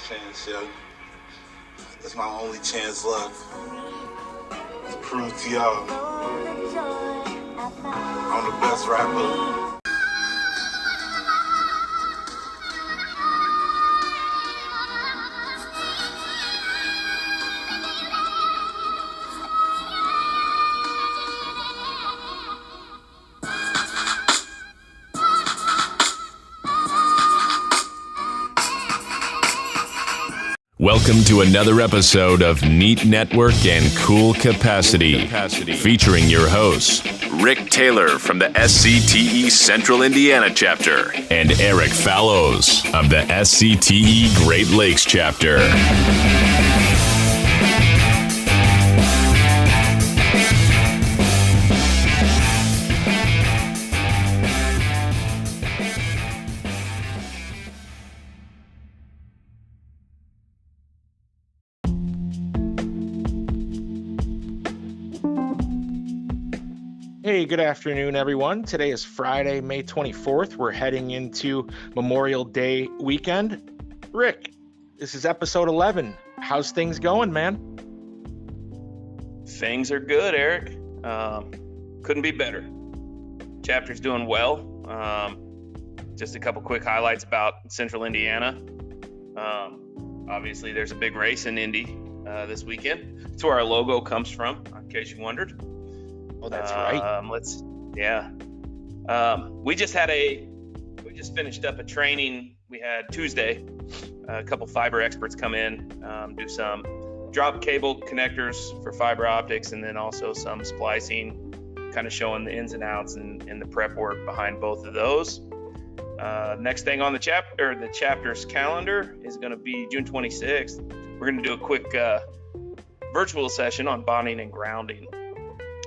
chance, yo. That's my only chance left to prove to y'all I'm the best rapper. Welcome to another episode of Neat Network and Cool Capacity, featuring your hosts, Rick Taylor from the SCTE Central Indiana chapter and Eric Fallows of the SCTE Great Lakes chapter. Hey, good afternoon, everyone. Today is Friday, May 24th. We're heading into Memorial Day weekend. Rick, this is episode 11. How's things going, man? Things are good, Eric. Couldn't be better. Chapter's doing well. Just a couple quick highlights about Central Indiana. Obviously, there's a big race in Indy this weekend. It's where our logo comes from, in case you wondered. Oh, that's right. We just finished up a training. We had Tuesday, a couple fiber experts come in, do some drop cable connectors for fiber optics, and then also some splicing, kind of showing the ins and outs and the prep work behind both of those. Next thing on the chapter's calendar is going to be June 26th. We're going to do a quick virtual session on bonding and grounding.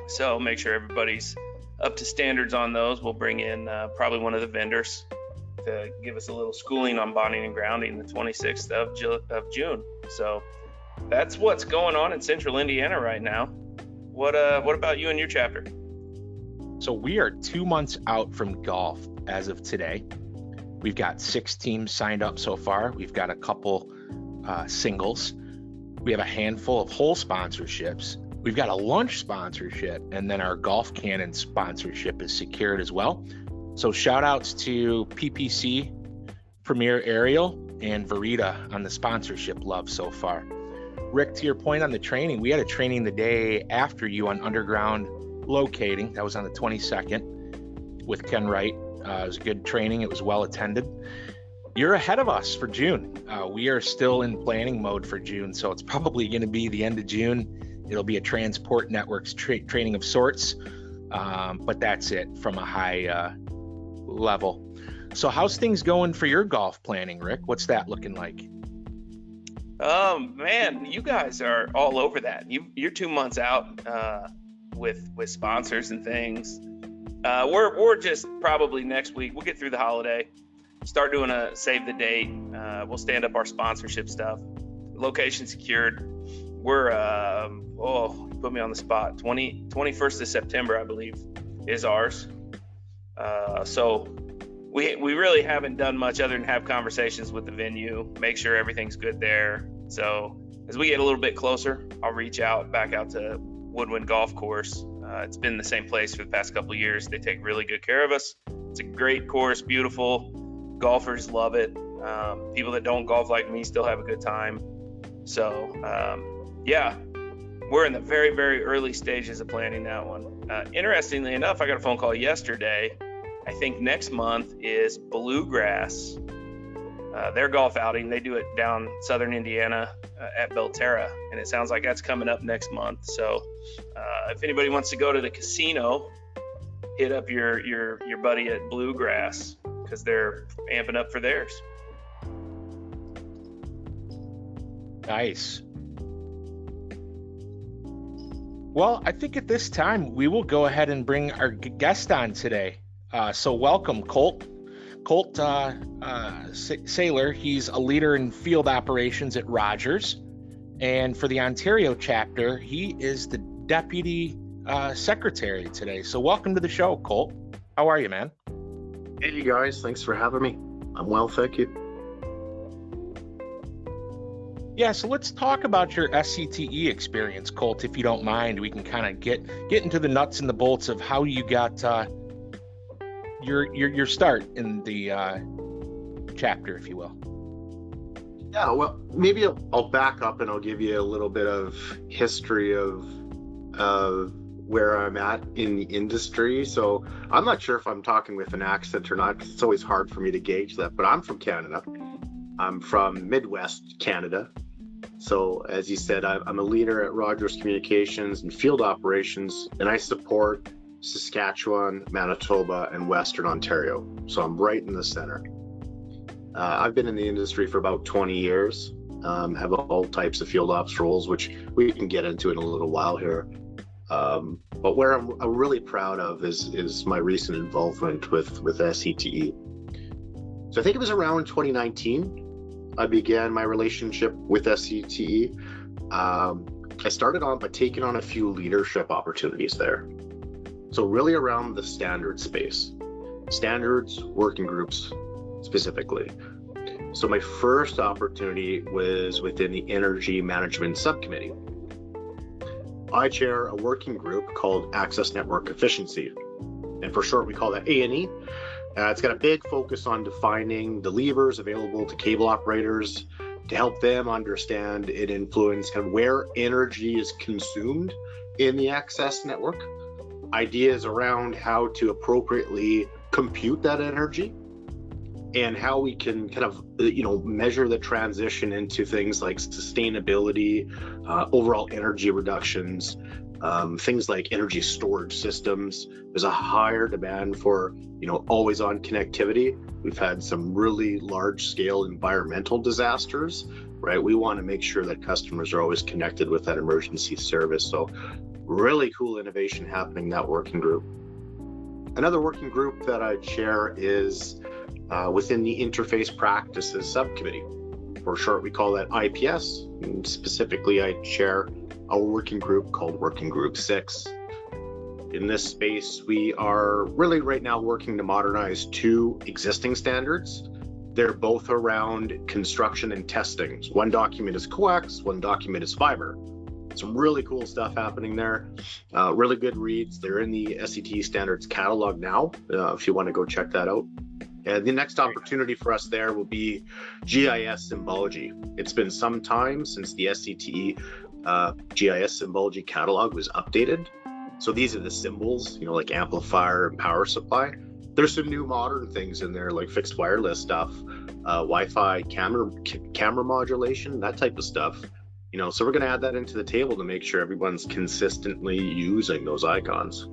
So make sure everybody's up to standards on those. We'll bring in probably one of the vendors to give us a little schooling on bonding and grounding the 26th of June. So that's what's going on in Central Indiana right now. What about you and your chapter? So we are 2 months out from golf as of today. We've got 6 teams signed up so far. We've got a couple singles. We have a handful of hole sponsorships. We've got a lunch sponsorship, and then our Golf Cannon sponsorship is secured as well. So shout outs to PPC, Premier Aerial, and Verita on the sponsorship love so far. Rick, to your point on the training, we had a training the day after you on underground locating. That was on the 22nd with Ken Wright. It was a good training. It was well attended. You're ahead of us for June. We are still in planning mode for June, so it's probably going to be the end of June. It'll be a transport networks training of sorts, but that's it from a high level. So how's things going for your golf planning, Rick? What's that looking like? Man, you guys are all over that. You're 2 months out with sponsors and things. We're just probably next week. We'll get through the holiday, start doing a save the date. We'll stand up our sponsorship stuff. Location secured. We're put me on the spot. 21st of September, I believe, is ours. So we really haven't done much other than have conversations with the venue, make sure everything's good there. So as we get a little bit closer, I'll reach back out to Woodwind Golf Course. It's been the same place for the past couple of years. They take really good care of us. It's a great course, beautiful. Golfers love it. People that don't golf like me still have a good time. So yeah, we're in the very, very early stages of planning that one. Interestingly enough, I got a phone call yesterday. I think next month is Bluegrass, their golf outing. They do it down southern Indiana at Belterra, and it sounds like that's coming up next month. So if anybody wants to go to the casino, hit up your buddy at Bluegrass because they're amping up for theirs. Nice. Well, I think at this time we will go ahead and bring our guest on today. So welcome, Colt. Colt Saylor. He's a leader in field operations at Rogers. And for the Ontario chapter, he is the deputy secretary today. So welcome to the show, Colt. How are you, man? Hey, you guys. Thanks for having me. I'm well, thank you. Yeah, so let's talk about your SCTE experience, Colt, if you don't mind. We can kind of get into the nuts and the bolts of how you got your start in the chapter, if you will. Yeah, well, maybe I'll back up and I'll give you a little bit of history of where I'm at in the industry. So I'm not sure if I'm talking with an accent or not, 'cause it's always hard for me to gauge that, but I'm from Canada. I'm from Midwest Canada. So as you said, I'm a leader at Rogers Communications and field operations, and I support Saskatchewan, Manitoba, and Western Ontario. So I'm right in the center. I've been in the industry for about 20 years, have all types of field ops roles, which we can get into in a little while here. But where I'm really proud of is my recent involvement with SCTE. So I think it was around 2019, I began my relationship with SCTE. I started on by taking on a few leadership opportunities there. So really around the standard space, standards, working groups specifically. So my first opportunity was within the Energy Management Subcommittee. I chair a working group called Access Network Efficiency, and for short we call that A&E. It's got a big focus on defining the levers available to cable operators to help them understand and influence kind of where energy is consumed in the access network, ideas around how to appropriately compute that energy, and how we can kind of measure the transition into things like sustainability, overall energy reductions, things like energy storage systems. There's a higher demand for always on connectivity. We've had some really large scale environmental disasters, right? We want to make sure that customers are always connected with that emergency service. So really cool innovation happening in that working group. Another working group that I chair is within the Interface Practices Subcommittee. For short, we call that IPS. And specifically, I chair a working group called Working Group 6. In this space, we are really right now working to modernize two existing standards. They're both around construction and testing. So one document is coax, one document is fiber. Some really cool stuff happening there. Really good reads. They're in the SCTE standards catalog now, if you want to go check that out. And the next opportunity for us there will be GIS symbology. It's been some time since the SCTE GIS symbology catalog was updated. So these are the symbols, like amplifier and power supply. There's some new modern things in there, like fixed wireless stuff, Wi-Fi, camera modulation, that type of stuff. So we're going to add that into the table to make sure everyone's consistently using those icons.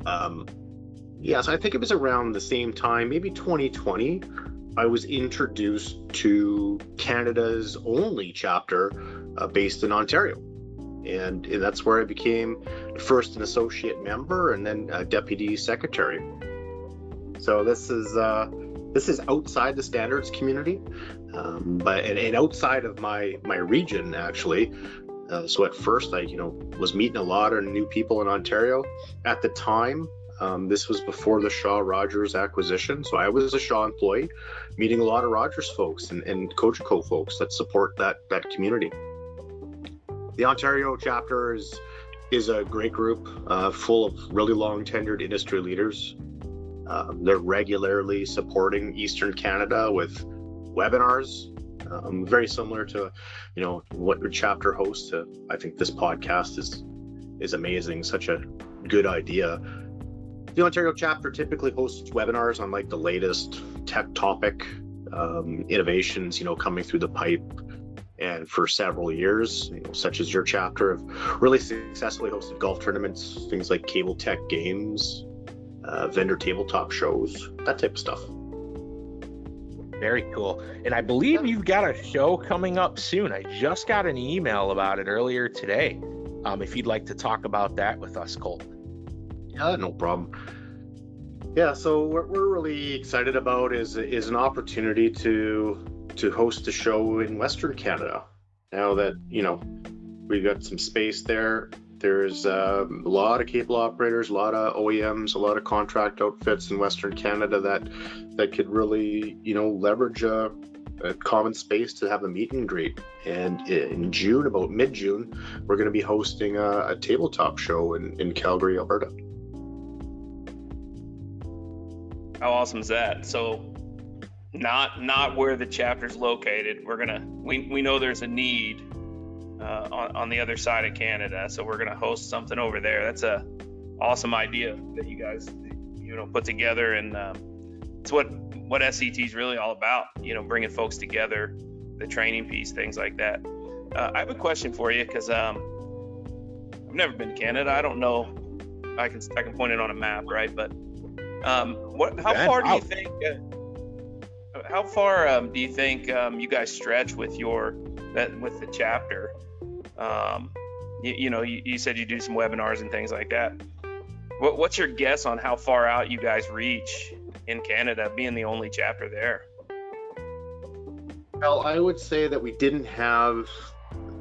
So I think it was around the same time, maybe 2020, I was introduced to Canada's only chapter based in Ontario. And that's where I became first an associate member and then a deputy secretary. So this is outside the standards community, but outside of my region actually. So at first I was meeting a lot of new people in Ontario. At the time, this was before the Shaw Rogers acquisition, so I was a Shaw employee, meeting a lot of Rogers folks and Cogeco folks that support that community. The Ontario chapter is a great group full of really long tenured industry leaders. They're regularly supporting Eastern Canada with webinars, very similar to what your chapter hosts. I think this podcast is amazing, such a good idea. The Ontario chapter typically hosts webinars on like the latest tech topic, innovations coming through the pipe. And for several years, such as your chapter, have really successfully hosted golf tournaments, things like cable tech games, vendor tabletop shows, that type of stuff. Very cool. And I believe you've got a show coming up soon. I just got an email about it earlier today. If you'd like to talk about that with us, Colt. Yeah, no problem. Yeah, so what we're really excited about is an opportunity to host a show in Western Canada. Now that we've got some space there, there's a lot of cable operators, a lot of OEMs, a lot of contract outfits in Western Canada that could really leverage a a common space to have a meet and greet. And in June, about mid-June, we're going to be hosting a tabletop show in Calgary, Alberta. How awesome is that? So not where the chapter's located. We know there's a need on the other side of Canada, so we're gonna host something over there. That's a awesome idea that you guys put together, and it's what SCTE is really all about. Bringing folks together, the training piece, things like that. I have a question for you, because I've never been to Canada. I don't know. I can point it on a map, right? But how far do you think? How far do you think you guys stretch with the chapter? You said you do some webinars and things like that. What's your guess on how far out you guys reach in Canada, being the only chapter there? Well, I would say that we didn't have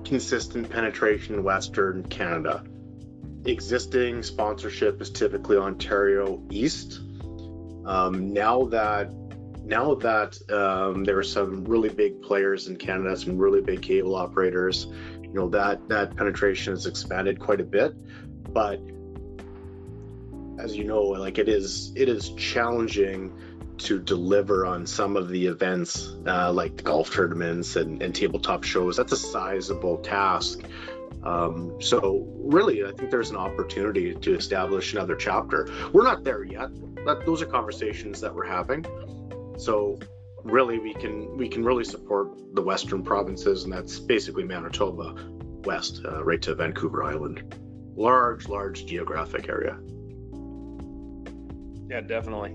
consistent penetration in Western Canada. Existing sponsorship is typically Ontario East. Now that there are some really big players in Canada, some really big cable operators, that penetration has expanded quite a bit. But as you know, it is challenging to deliver on some of the events, like the golf tournaments and tabletop shows. That's a sizable task. So really, I think there's an opportunity to establish another chapter. We're not there yet. Those are conversations that we're having. So really, we can really support the Western provinces, and that's basically Manitoba west, right to Vancouver Island. Large geographic area. Yeah, definitely.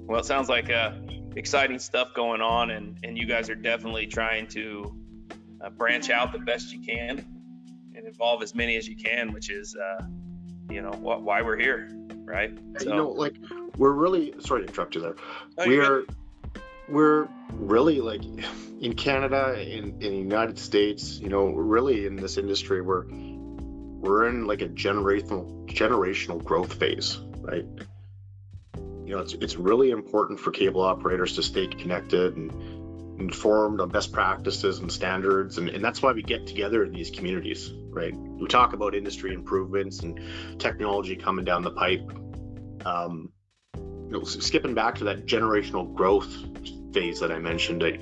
Well, it sounds like exciting stuff going on, and you guys are definitely trying to branch out the best you can and involve as many as you can, which is why we're here, right? So, we're really, sorry to interrupt you there. No, we're really, in Canada, in the United States, really in this industry, we're in a generational growth phase, right? It's really important for cable operators to stay connected and informed on best practices and standards, and that's why we get together in these communities, right? We talk about industry improvements and technology coming down the pipe. Skipping back to that generational growth phase that I mentioned, I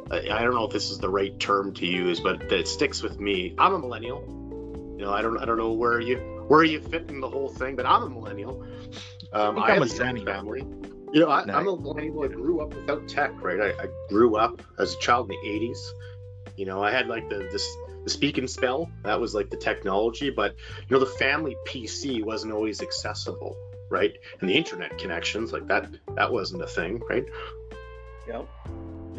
don't know if this is the right term to use, but it sticks with me. I'm a millennial. I don't know where you fit in the whole thing, but I'm a millennial. I have a young family. I'm a millennial. I grew up without tech, right? I grew up as a child in the 80s. I had the speak and spell. That was the technology, but the family PC wasn't always accessible, right? And the internet connections, that wasn't a thing, right? Yep.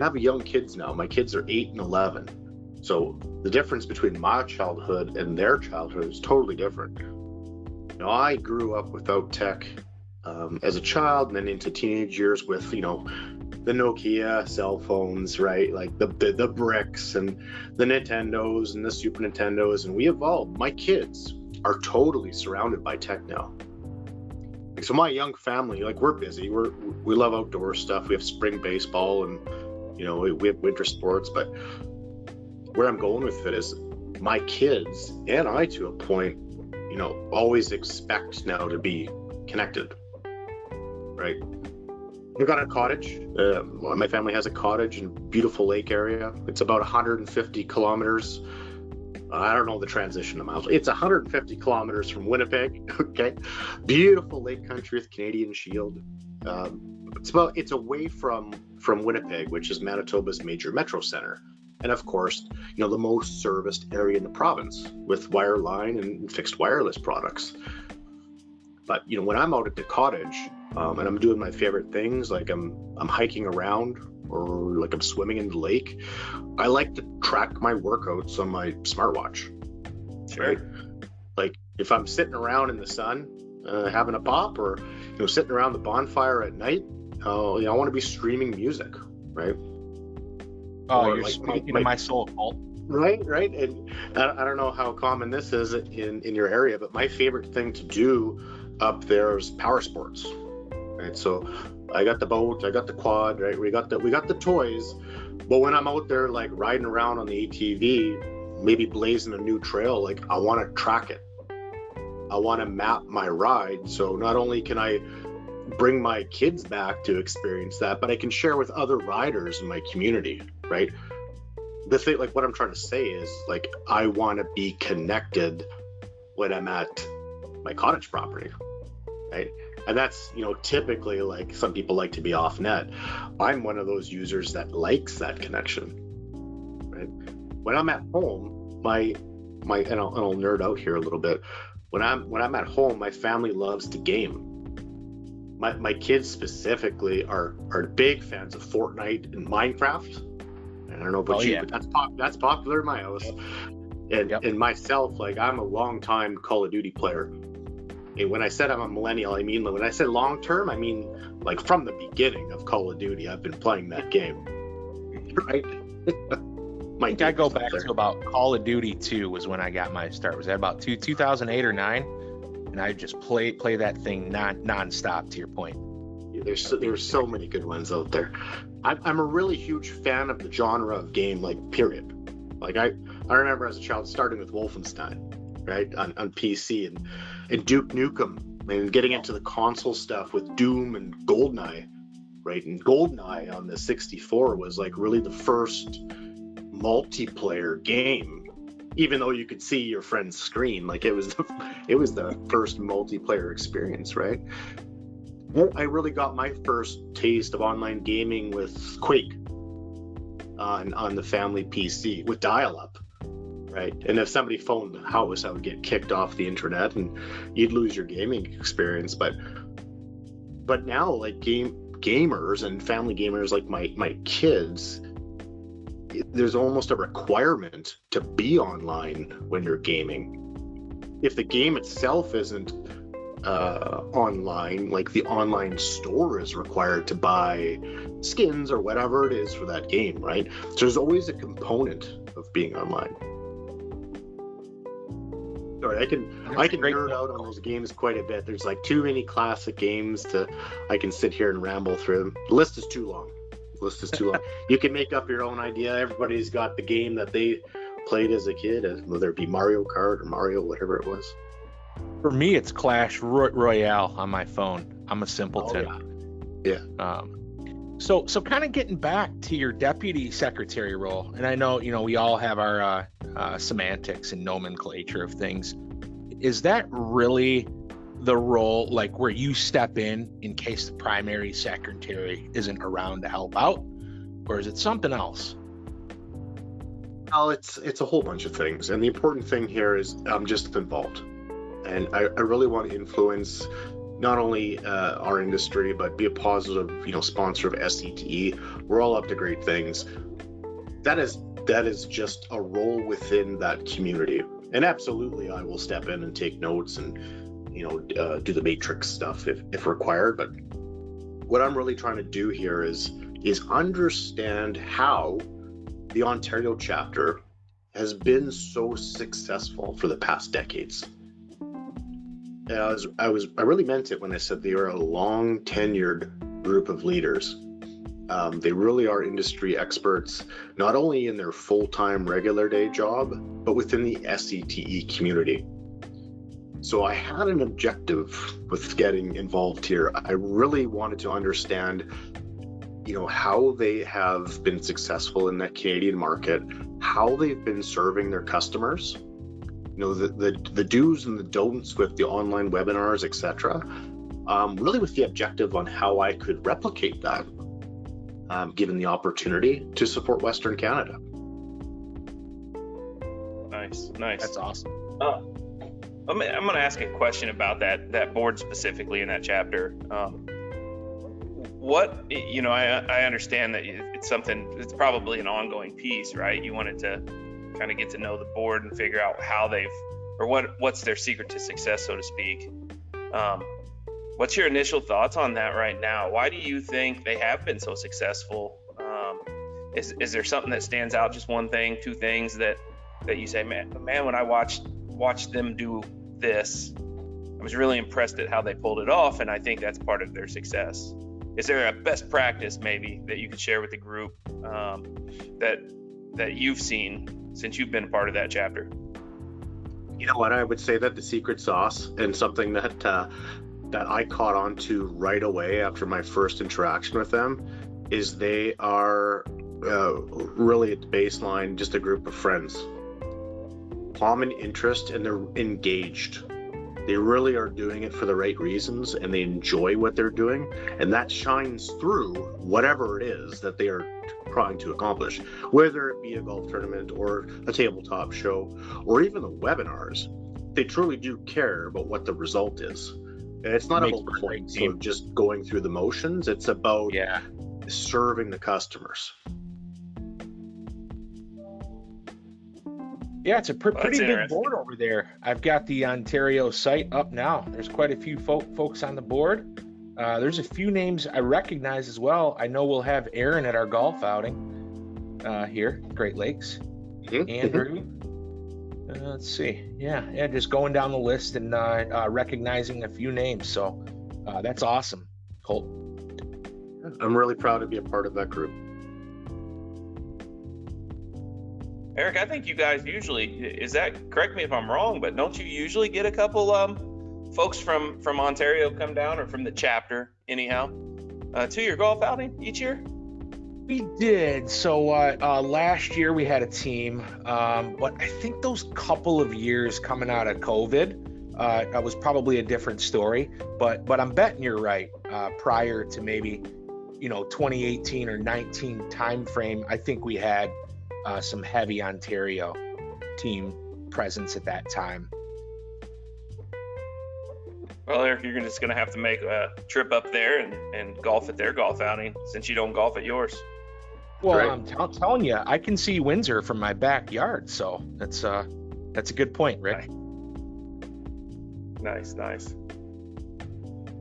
I have young kids now. My kids are 8 and 11. So the difference between my childhood and their childhood is totally different. I grew up without tech as a child, and then into teenage years with, the Nokia cell phones, right? The bricks and the Nintendos and the Super Nintendos, and we evolved. My kids are totally surrounded by tech now. So my young family, we're busy. We love outdoor stuff. We have spring baseball and, we have winter sports. But where I'm going with it is my kids and I, to a point, always expect now to be connected, right? We've got a cottage. My family has a cottage in a beautiful lake area. It's about 150 kilometers. I don't know the transition amount. It's 150 kilometers from Winnipeg. Okay, beautiful lake country with Canadian Shield. It's away from Winnipeg, which is Manitoba's major metro center, and of course, the most serviced area in the province with wireline and fixed wireless products. But when I'm out at the cottage and I'm doing my favorite things, I'm hiking around, or I'm swimming in the lake, I like to track my workouts on my smartwatch. Sure. Right? If I'm sitting around in the sun having a pop, or sitting around the bonfire at night, I want to be streaming music, right? Oh, you're speaking to my soul, Colt. Right. And I don't know how common this is in your area, but my favorite thing to do up there is power sports, right? So I got the boat, I got the quad, right? We got the toys, But when I'm out there like riding around on the ATV, maybe blazing a new trail, like I want to track it. I want to map my ride. So not only can I bring my kids back to experience that, but I can share with other riders in my community, right? The thing, like what I'm trying to say is like, I want to be connected when I'm at my cottage property, right? And that's, you know, typically like some people like to be off net. I'm one of those users that likes that connection, right? When I'm at home, and I'll nerd out here a little bit. When I'm at home, my family loves to game. My kids specifically are big fans of Fortnite and Minecraft. And I don't know about you, but that's popular in my house. And myself, like I'm a long time Call of Duty player. And when I said I'm a millennial, I mean, when I said long term, I mean like from the beginning of Call of Duty, I've been playing that game. Right? I think I go back to about Call of Duty 2 was when I got my start. Was that about 2008 or 9? And I just play that thing non-stop, to your point. Yeah, there's so many good ones out there. I'm a really huge fan of the genre of game, like period. Like I remember as a child starting with Wolfenstein, right, on PC and Duke Nukem, and getting into the console stuff with Doom and GoldenEye, right? And GoldenEye on the 64 was like really the first multiplayer game, even though you could see your friend's screen. Like it was the first multiplayer experience, right? I really got my first taste of online gaming with Quake on the family PC with dial-up, right? And if somebody phoned the house, I would get kicked off the internet and you'd lose your gaming experience. But now, like gamers and family gamers, like my kids, there's almost a requirement to be online when you're gaming. If the game itself isn't online, like the online store is required to buy skins or whatever it is for that game, right? So there's always a component of being online. Sorry, I can nerd out on those games quite a bit. There's like too many classic games I can sit here and ramble through them. The list is too long. You can make up your own idea. Everybody's got the game that they played as a kid, whether it be Mario Kart or Mario, whatever it was. For me, it's Clash Royale on my phone. I'm a simpleton. Oh, yeah. So kind of getting back to your deputy secretary role, and I know, you know, we all have our semantics and nomenclature of things. Is that really the role, like where you step in case the primary secretary isn't around to help out, or is it something else? Well, it's a whole bunch of things, and the important thing here is I'm just involved, and I really want to influence not only our industry, but be a positive, you know, sponsor of SCTE. We're all up to great things. That is just a role within that community, and absolutely, I will step in and take notes and, you know, do the matrix stuff if required. But what I'm really trying to do here is understand how the Ontario chapter has been so successful for the past decades. And I really meant it when I said they are a long tenured group of leaders. They really are industry experts, not only in their full-time regular day job, but within the SCTE community. So I had an objective with getting involved here. I really wanted to understand, you know, how they have been successful in that Canadian market, how they've been serving their customers, you know, the do's and the don'ts with the online webinars, etc. Really with the objective on how I could replicate that, given the opportunity to support Western Canada. Nice. That's awesome. I'm going to ask a question about that board specifically in that chapter. What, you know, I understand that it's probably an ongoing piece, right? You wanted to kind of get to know the board and figure out how what's their secret to success, so to speak. What's your initial thoughts on that right now? Why do you think they have been so successful? Is there something that stands out, just one thing, two things that you say, man, when I watched them do this, I was really impressed at how they pulled it off, and I think that's part of their success. is there a best practice maybe that you could share with the group that you've seen since you've been a part of that chapter? You know what? I would say that the secret sauce, and something that I caught on to right away after my first interaction with them, is they are really at the baseline just a group of friends. Common interest, and they're engaged. They really are doing it for the right reasons, and they enjoy what they're doing, and that shines through whatever it is that they are trying to accomplish, whether it be a golf tournament or a tabletop show or even the webinars. They truly do care about what the result is. And it's not about the points of just going through the motions. It's about serving the customers. Yeah, it's a pretty big board over there. I've got the Ontario site up now. There's quite a few folks on the board. There's a few names I recognize as well. I know we'll have Aaron at our golf outing here, Great Lakes. Andrew. Let's see. Yeah, just going down the list and recognizing a few names. So that's awesome, Colt. I'm really proud to be a part of that group. Eric, I think you guys usually, is that, correct me if I'm wrong, but don't you usually get a couple folks from Ontario come down, or from the chapter anyhow, to your golf outing each year? We did. So last year we had a team, but I think those couple of years coming out of COVID, that was probably a different story. But I'm betting you're right. Prior to maybe 2018 or 19 time frame, I think we had some heavy Ontario team presence at that time. Well, Eric, you're just going to have to make a trip up there and golf at their golf outing, since you don't golf at yours. Well, right. I'm telling you, I can see Windsor from my backyard, so that's a good point, Rick. Nice.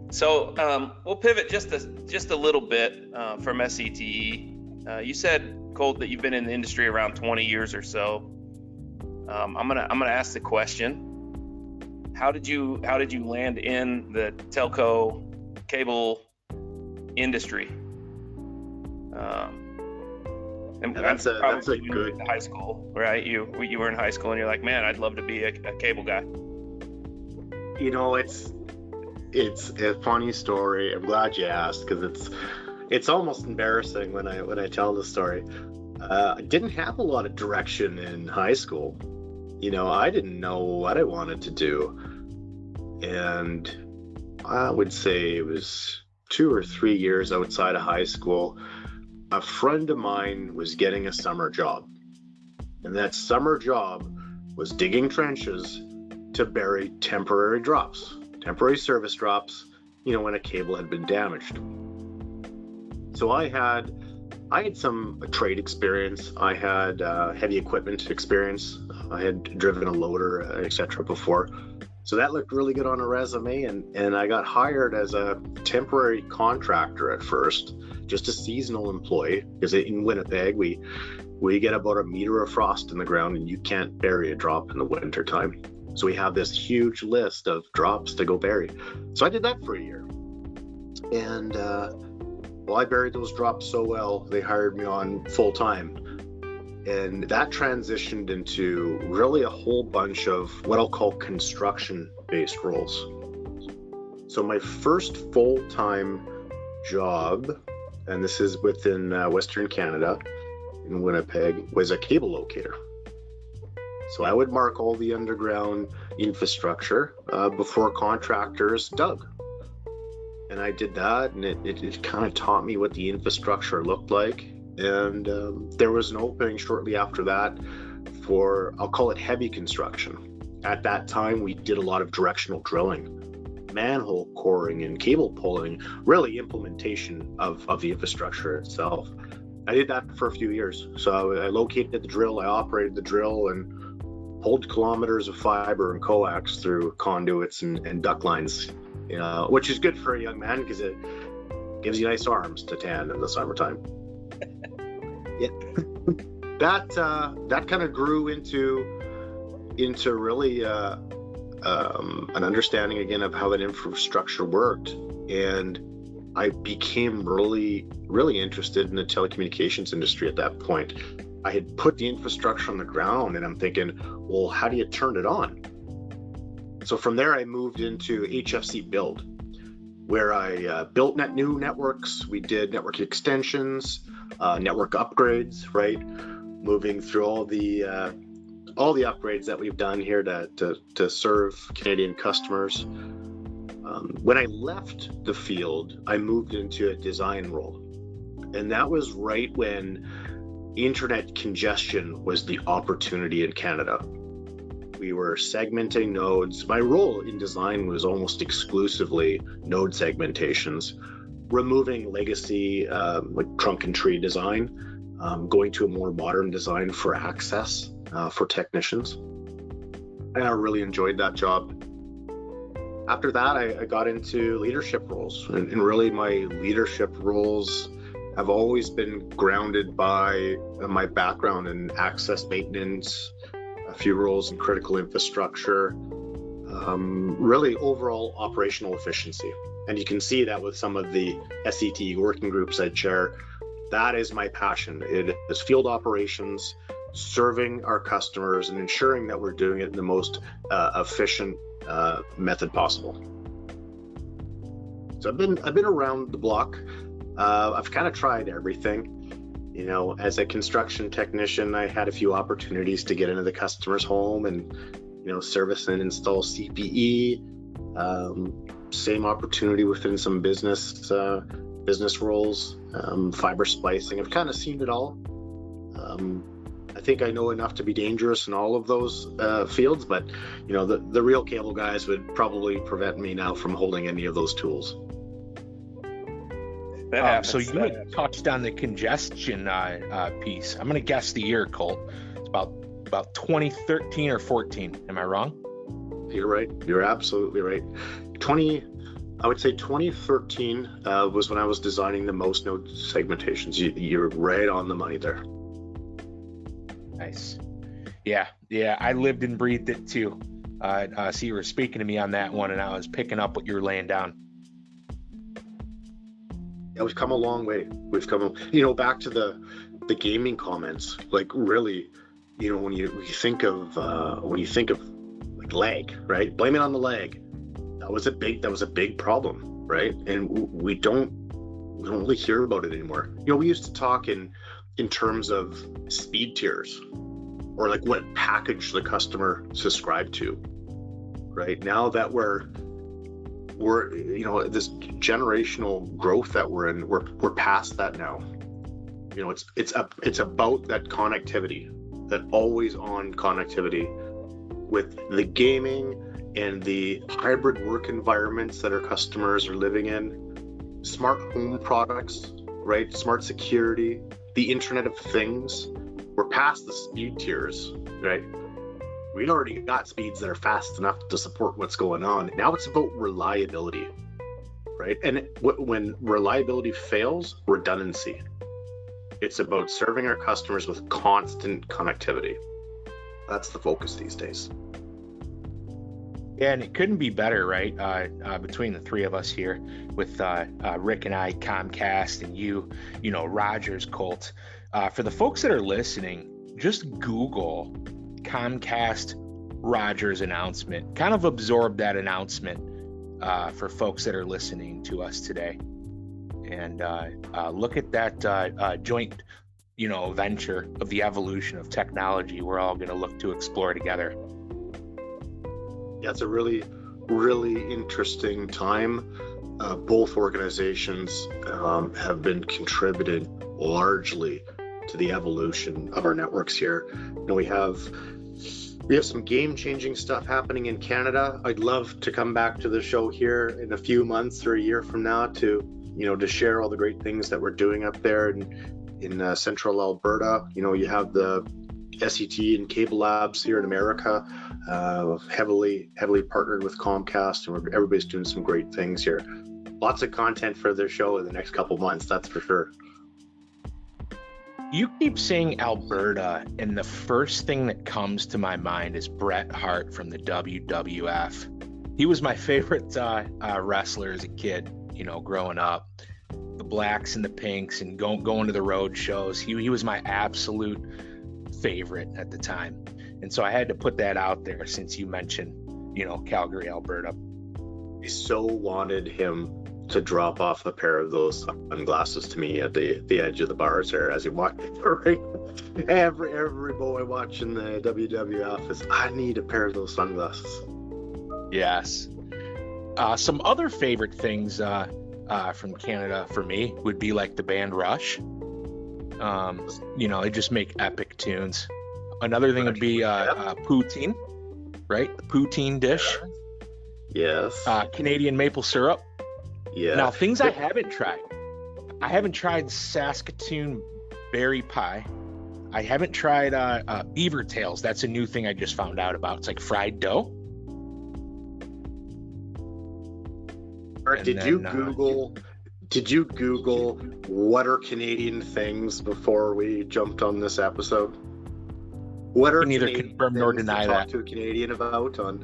So we'll pivot just a little bit from SCTE. You said, Colt, that you've been in the industry around 20 years or so. I'm gonna ask the question: How did you land in the telco cable industry? And that's a good high school, right? You were in high school and you're like, man, I'd love to be a cable guy. It's a funny story. I'm glad you asked, because it's almost embarrassing when I tell the story. I didn't have a lot of direction in high school. I didn't know what I wanted to do. And I would say it was 2 or 3 years outside of high school, a friend of mine was getting a summer job. And that summer job was digging trenches to bury temporary service drops, when a cable had been damaged. So I had some trade experience. I had heavy equipment experience. I had driven a loader, etc. before. So that looked really good on a resume, and I got hired as a temporary contractor at first, just a seasonal employee, because in Winnipeg, we get about a meter of frost in the ground, and you can't bury a drop in the winter time. So we have this huge list of drops to go bury. So I did that for a year. And I buried those drops so well, they hired me on full time. And that transitioned into really a whole bunch of what I'll call construction-based roles. So my first full-time job, and this is within Western Canada, in Winnipeg, was a cable locator. So I would mark all the underground infrastructure before contractors dug. And I did that, and it kind of taught me what the infrastructure looked like. And there was an opening shortly after that for, I'll call it heavy construction. At that time, we did a lot of directional drilling, manhole coring, and cable pulling, really implementation of the infrastructure itself. I did that for a few years. So I located the drill, I operated the drill, and pulled kilometers of fiber and coax through conduits and duct lines, which is good for a young man because it gives you nice arms to tan in the summertime. Yeah. That kind of grew into really an understanding again of how that infrastructure worked, and I became really interested in the telecommunications industry at that point. I had put the infrastructure on the ground, and I'm thinking, well, how do you turn it on? So from there, I moved into HFC build, where I built new networks. We did network extensions, network upgrades, right? Moving through all the upgrades that we've done here to serve Canadian customers. When I left the field, I moved into a design role, and that was right when internet congestion was the opportunity in Canada. We were segmenting nodes. My role in design was almost exclusively node segmentations, removing legacy like trunk and tree design, going to a more modern design for access for technicians. And I really enjoyed that job. After that, I got into leadership roles, and really my leadership roles have always been grounded by my background in access maintenance, a few roles in critical infrastructure, really overall operational efficiency. And you can see that with some of the SCTE working groups I chair. That is my passion. It is field operations, serving our customers and ensuring that we're doing it in the most efficient method possible. So I've been around the block. I've kind of tried everything. You know, as a construction technician, I had a few opportunities to get into the customer's home and, you know, service and install CPE. Same opportunity within some business roles, fiber splicing. I've kind of seen it all. I think I know enough to be dangerous in all of those fields, but you know, the real cable guys would probably prevent me now from holding any of those tools. So you had touched on the congestion piece. I'm going to guess the year, Colt. It's about 2013 or 14. Am I wrong? You're right. You're absolutely right. I would say 2013 was when I was designing the most node segmentations. You're right on the money there. Nice. Yeah. I lived and breathed it too. So you were speaking to me on that one, and I was picking up what you were laying down. Yeah, we've come a long way. We've come, you know, back to the gaming comments. Like really, you know, when you think of like lag, right? Blame it on the lag. That was a big problem, right? And we don't really hear about it anymore. You know, we used to talk in terms of speed tiers, or like what package the customer subscribed to. Right now that we're you know, this generational growth that we're in, we're past that now. You know, it's about that connectivity, that always on connectivity with the gaming and the hybrid work environments that our customers are living in, smart home products, right? Smart security, the Internet of Things. We're past the speed tiers, right? We already got speeds that are fast enough to support what's going on. Now it's about reliability, right? And when reliability fails, redundancy. It's about serving our customers with constant connectivity. That's the focus these days. Yeah, and it couldn't be better, right? Between the three of us here, with Rick and I, Comcast, and you know, Rogers, Colt. For the folks that are listening, just Google Comcast Rogers announcement. Kind of absorb that announcement for folks that are listening to us today, and look at that joint, you know, venture of the evolution of technology. We're all going to look to explore together. Yeah, it's a really, really interesting time. Both organizations have been contributing largely to the evolution of our networks here. You know, we have some game-changing stuff happening in Canada. I'd love to come back to the show here in a few months or a year from now to share all the great things that we're doing up there in central Alberta. You know, you have the SCTE and cable labs here in America, heavily partnered with Comcast, and everybody's doing some great things here. Lots of content for their show in the next couple months, that's for sure. You keep saying Alberta, and the first thing that comes to my mind is Bret Hart from the WWF. He was my favorite wrestler as a kid. you know, growing up. The blacks and the pinks and going to the road shows. He was my absolute favorite at the time. And so I had to put that out there since you mentioned, you know, Calgary, Alberta. I so wanted him to drop off a pair of those sunglasses to me at the edge of the bars there as he walked the ring. Every boy watching the WWF is, I need a pair of those sunglasses. Yes. Some other favorite things from Canada for me would be like the band Rush. You know, they just make epic tunes. Another thing would be poutine, right? The poutine dish. Yes. Canadian maple syrup. Yeah. Now, things I haven't tried. I haven't tried Saskatoon berry pie. I haven't tried beaver tails. That's a new thing I just found out about. It's like fried dough. Did you Google what are Canadian things before we jumped on this episode? What are neither Canadian confirm nor deny to talk that to a Canadian about on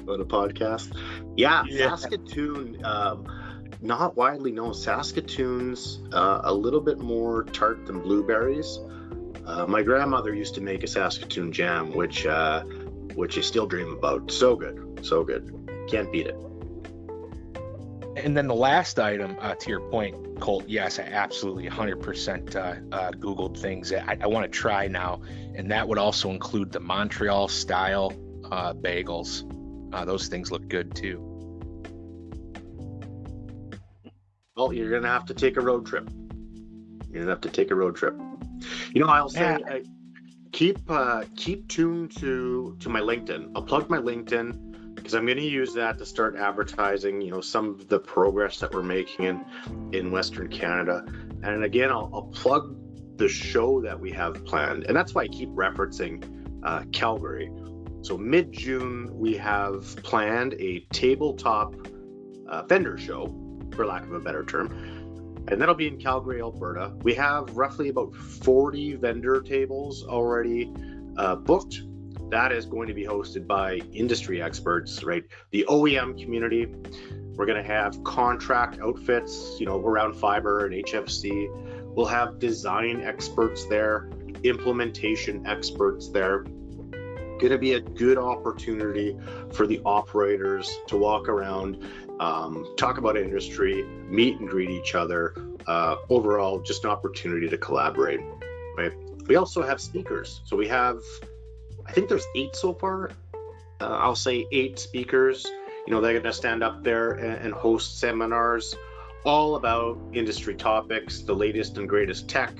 a podcast? Yeah. Saskatoon, not widely known. Saskatoon's a little bit more tart than blueberries. My grandmother used to make a Saskatoon jam, which I still dream about. So good. Can't beat it. And then the last item, to your point, Colt, yes, I absolutely 100% Googled things that I want to try now. And that would also include the Montreal style bagels. Those things look good too. Well, you're going to have to take a road trip. You know, I'll say keep tuned to my LinkedIn. I'll plug my LinkedIn, because I'm going to use that to start advertising, you know, some of the progress that we're making in Western Canada. And again, I'll plug the show that we have planned. And that's why I keep referencing Calgary. So mid-June, we have planned a tabletop vendor show, for lack of a better term. And that'll be in Calgary, Alberta. We have roughly about 40 vendor tables already booked. That is going to be hosted by industry experts, right? The OEM community. We're going to have contract outfits, you know, around fiber and HFC. We'll have design experts there, implementation experts there. Going to be a good opportunity for the operators to walk around, talk about industry, meet and greet each other. Overall, just an opportunity to collaborate, right? We also have speakers. So we have, I think there's 8 so far. I'll say 8 speakers. You know, they're going to stand up there and host seminars all about industry topics, the latest and greatest tech,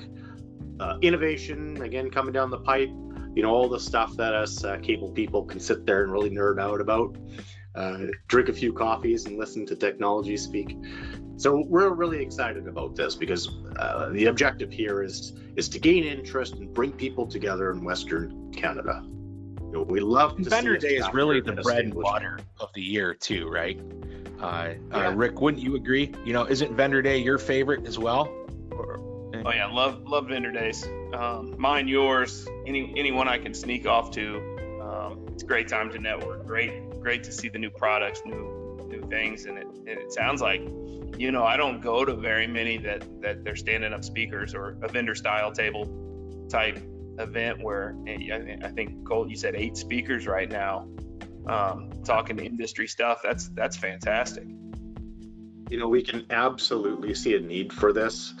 innovation, again, coming down the pipe, you know, all the stuff that us cable people can sit there and really nerd out about, drink a few coffees and listen to technology speak. So we're really excited about this because the objective here is to gain interest and bring people together in Western Canada. You know, we love to Vendor see Day is really the bread and butter of the year too, right? Rick, wouldn't you agree? You know, isn't Vendor Day your favorite as well? Oh yeah, love vendor days. Mine, yours, anyone I can sneak off to. It's a great time to network. Great to see the new products, new things, and it sounds like, you know, I don't go to very many that they're standing up speakers or a vendor style table type event where I think, Colt, you said 8 speakers right now, talking industry stuff. That's fantastic. You know, we can absolutely see a need for this.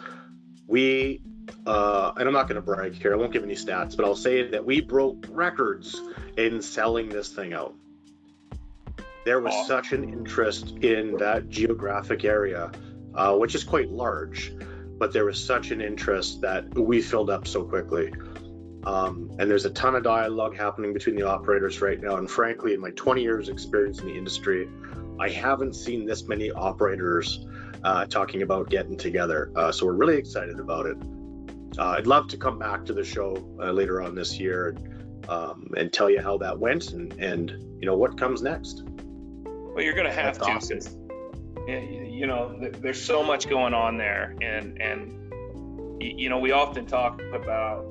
We, and I'm not going to brag here, I won't give any stats, but I'll say that we broke records in selling this thing out. There was such an interest in that geographic area, which is quite large, but there was such an interest that we filled up so quickly. And there's a ton of dialogue happening between the operators right now. And frankly, in my 20 years experience in the industry, I haven't seen this many operators talking about getting together. So we're really excited about it. I'd love to come back to the show later on this year and tell you how that went and you know what comes next. Well, you're going to have to, awesome. Since, you know, there's so much going on there, and you know, we often talk about.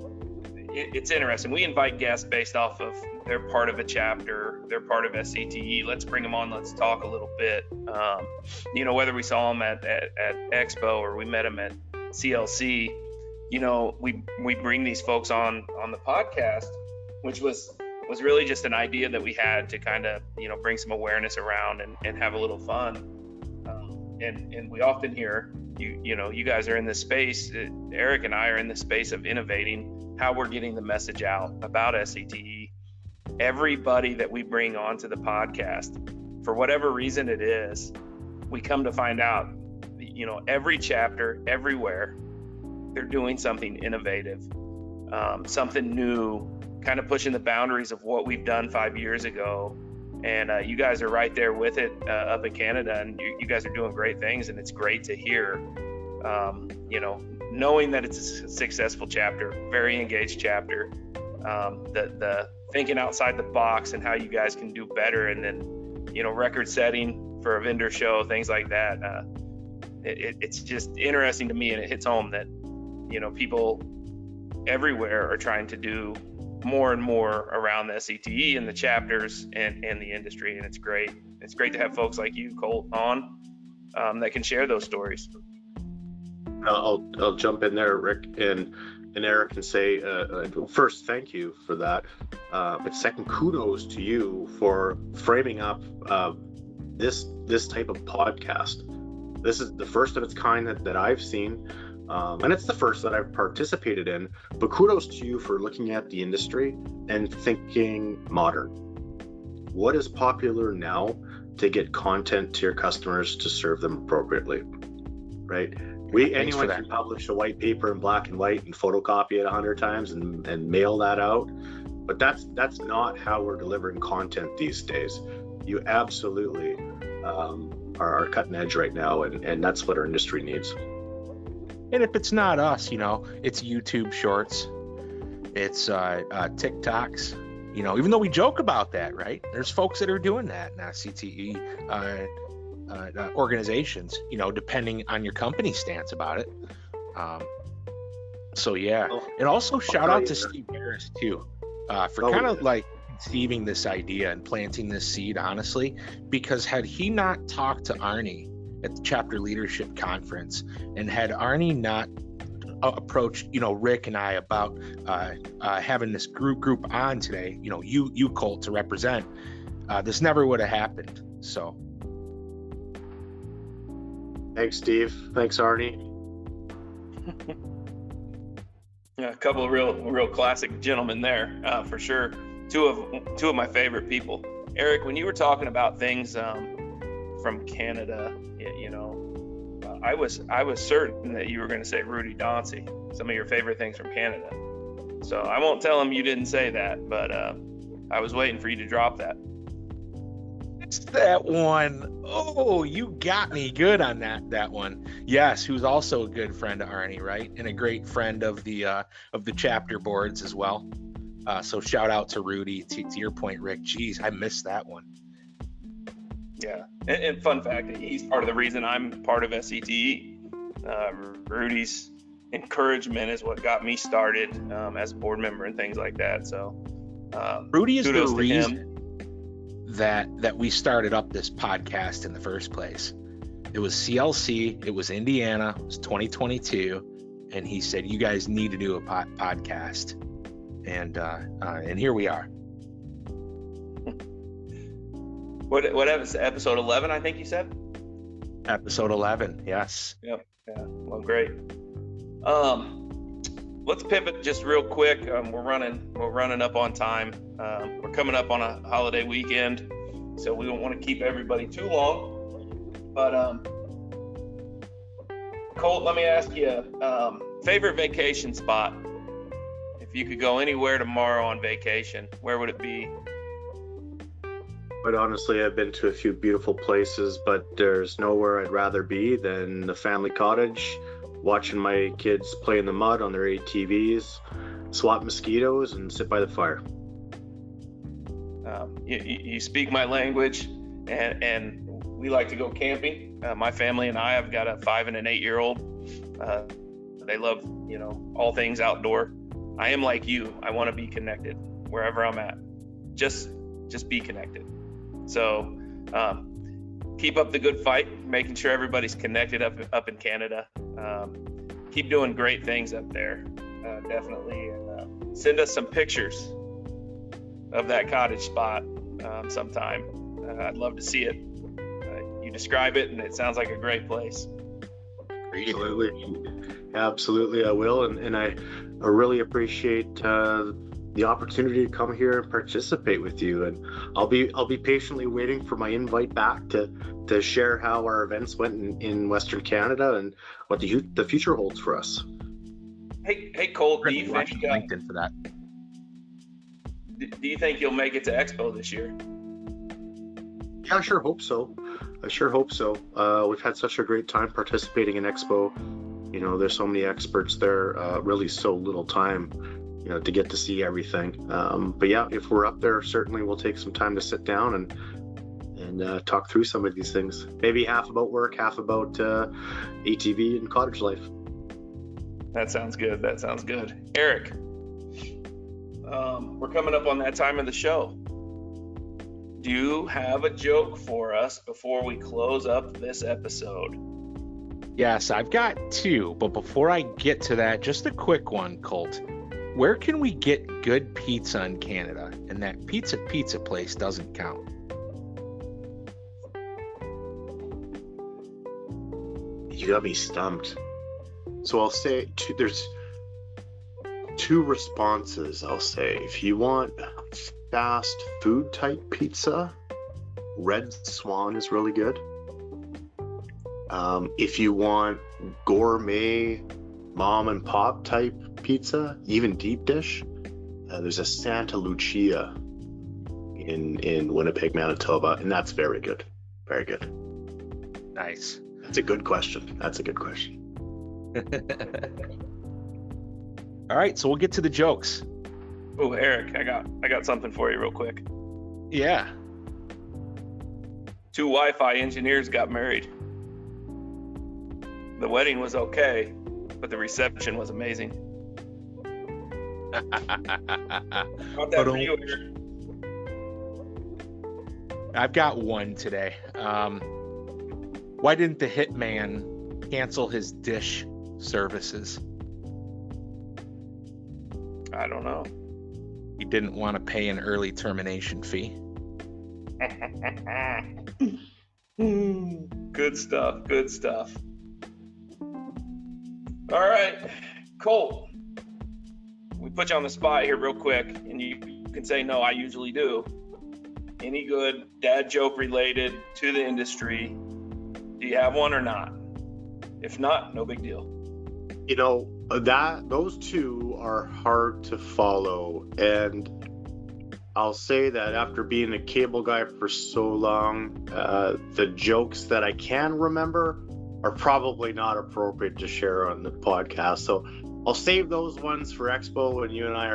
It's interesting. We invite guests based off of they're part of a chapter, they're part of SCTE. Let's bring them on. Let's talk a little bit. Whether we saw them at Expo or we met them at CLC, we bring these folks on the podcast, which was really just an idea that we had to kind of, bring some awareness around and have a little fun. And we often hear, you guys are in this space, Eric and I are in the space of innovating how we're getting the message out about SCTE. Everybody that we bring onto the podcast, for whatever reason it is, we come to find out, every chapter, everywhere, they're doing something innovative, something new, kind of pushing the boundaries of what we've done 5 years ago. And you guys are right there with it up in Canada, and you guys are doing great things, and it's great to hear, knowing that it's a successful chapter, very engaged chapter, the thinking outside the box and how you guys can do better, and then, record setting for a vendor show, things like that. It's just interesting to me, and it hits home that, people everywhere are trying to do more and more around the SCTE and the chapters and the industry, and it's great. It's great to have folks like you, Colt, on that can share those stories. I'll jump in there, Rick and Eric, and say first, thank you for that. But second, kudos to you for framing up this type of podcast. This is the first of its kind that I've seen. And it's the first that I've participated in, but kudos to you for looking at the industry and thinking modern. What is popular now to get content to your customers to serve them appropriately, right? Anyone can publish a white paper in black and white and photocopy it 100 times and mail that out, but that's not how we're delivering content these days. You absolutely are cutting edge right now, and that's what our industry needs. And if it's not us, it's YouTube Shorts, it's TikToks, even though we joke about that, right? There's folks that are doing that in SCTE organizations, depending on your company stance about it. So yeah, and also shout out to Steve Harris too, for kind of like conceiving this idea and planting this seed, honestly, because had he not talked to Arnie at the chapter leadership conference, and had Arnie not approached, Rick and I about having this group on today, you Colt to represent, this never would have happened. So, thanks, Steve. Thanks, Arnie. Yeah, a couple of real classic gentlemen there, for sure. Two of my favorite people. Eric, when you were talking about things from Canada, I was certain that you were going to say Rudy Dauncey, some of your favorite things from Canada. So I won't tell him you didn't say that, but I was waiting for you to drop that. It's that one. Oh, you got me good on that one. Yes, who's also a good friend of Arnie, right? And a great friend of the chapter boards as well. So shout out to Rudy. To your point, Rick, geez, I missed that one. Yeah, and fun fact, he's part of the reason I'm part of SCTE. Rudy's encouragement is what got me started as a board member and things like that. So Rudy is the reason that we started up this podcast in the first place. It was CLC, it was Indiana, it was 2022, and he said, you guys need to do a podcast. And here we are. What episode 11, I think you said? Episode 11, yes. Yep. Yeah. Well, great. Let's pivot just real quick. We're running up on time. We're coming up on a holiday weekend, so we don't want to keep everybody too long. But Colt, let me ask you, favorite vacation spot? If you could go anywhere tomorrow on vacation, where would it be? But honestly, I've been to a few beautiful places, but there's nowhere I'd rather be than the family cottage, watching my kids play in the mud on their ATVs, swat mosquitoes, and sit by the fire. You speak my language, and we like to go camping. My family and I have got a 5 and an 8-year-old. They love, all things outdoor. I am like you. I want to be connected wherever I'm at. just be connected. So keep up the good fight, making sure everybody's connected up in Canada. Keep doing great things up there, definitely. And send us some pictures of that cottage spot sometime. I'd love to see it. You describe it, and it sounds like a great place. Absolutely, I will, and I really appreciate the opportunity to come here and participate with you. And I'll be patiently waiting for my invite back to share how our events went in Western Canada and what the future holds for us. Hey, Colt, do you think LinkedIn for that? Do you think you'll make it to Expo this year? Yeah, I sure hope so. We've had such a great time participating in Expo. You know, there's so many experts there, really so little time, you know, to get to see everything. But yeah, if we're up there, certainly we'll take some time to sit down and talk through some of these things. Maybe half about work, half about ATV and cottage life. That sounds good. Eric, we're coming up on that time of the show. Do you have a joke for us before we close up this episode? Yes, I've got two, but before I get to that, just a quick one, Colt. Where can we get good pizza in Canada? And that pizza place doesn't count. You got me stumped. So I'll say there's two responses. I'll say, if you want fast food type pizza, Red Swan is really good. If you want gourmet mom and pop type pizza, even deep dish, there's a Santa Lucia in Winnipeg, Manitoba, and that's very good. Very good. Nice. That's a good question. All right, so we'll get to the jokes. Oh, Eric, I got something for you real quick. Yeah. 2 Wi-Fi engineers got married. The wedding was okay, but the reception was amazing. How'd that for you, Eric? I've got one today. Why didn't the hitman cancel his dish services? I don't know. He didn't want to pay an early termination fee. Good stuff. All right, Colt, we put you on the spot here real quick, and you can say no, I usually do. Any good dad joke related to the industry? Do you have one or not? If not, no big deal. You know, those two are hard to follow, and I'll say that after being a cable guy for so long, the jokes that I can remember are probably not appropriate to share on the podcast. So I'll save those ones for Expo when you and I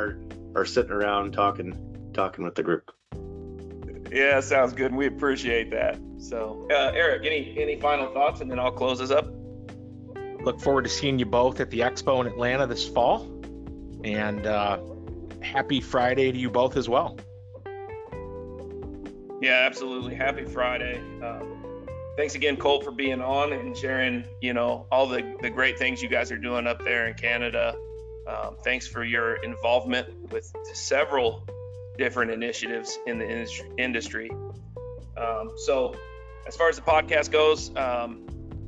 are sitting around talking with the group. Yeah, sounds good. We appreciate that. So, Eric, any final thoughts, and then I'll close this up. Look forward to seeing you both at the Expo in Atlanta this fall, and happy Friday to you both as well. Yeah, absolutely. Happy Friday. Thanks again, Colt, for being on and sharing, all the great things you guys are doing up there in Canada. Thanks for your involvement with several different initiatives in the industry. So as far as the podcast goes,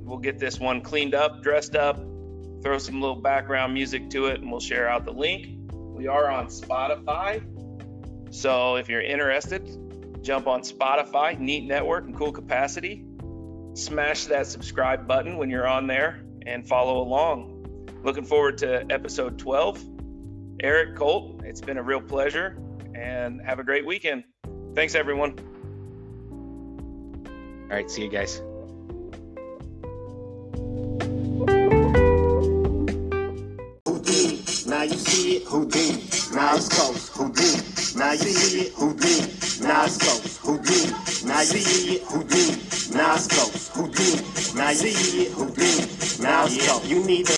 we'll get this one cleaned up, dressed up, throw some little background music to it, and we'll share out the link. We are on Spotify. So if you're interested, jump on Spotify, Neat Network and Cool Capacity. Smash that subscribe button when you're on there and follow along. Looking forward to episode 12. Eric, Colt, it's been a real pleasure, and have a great weekend. Thanks, everyone. All right, see you guys. Houdini, now you see it, Houdini, now it's close, Houdini, now you see it, Houdini, now it's close, Houdini, now you see it, Houdini, now it's close, Houdini, now you see it, Houdini, now it's close. You need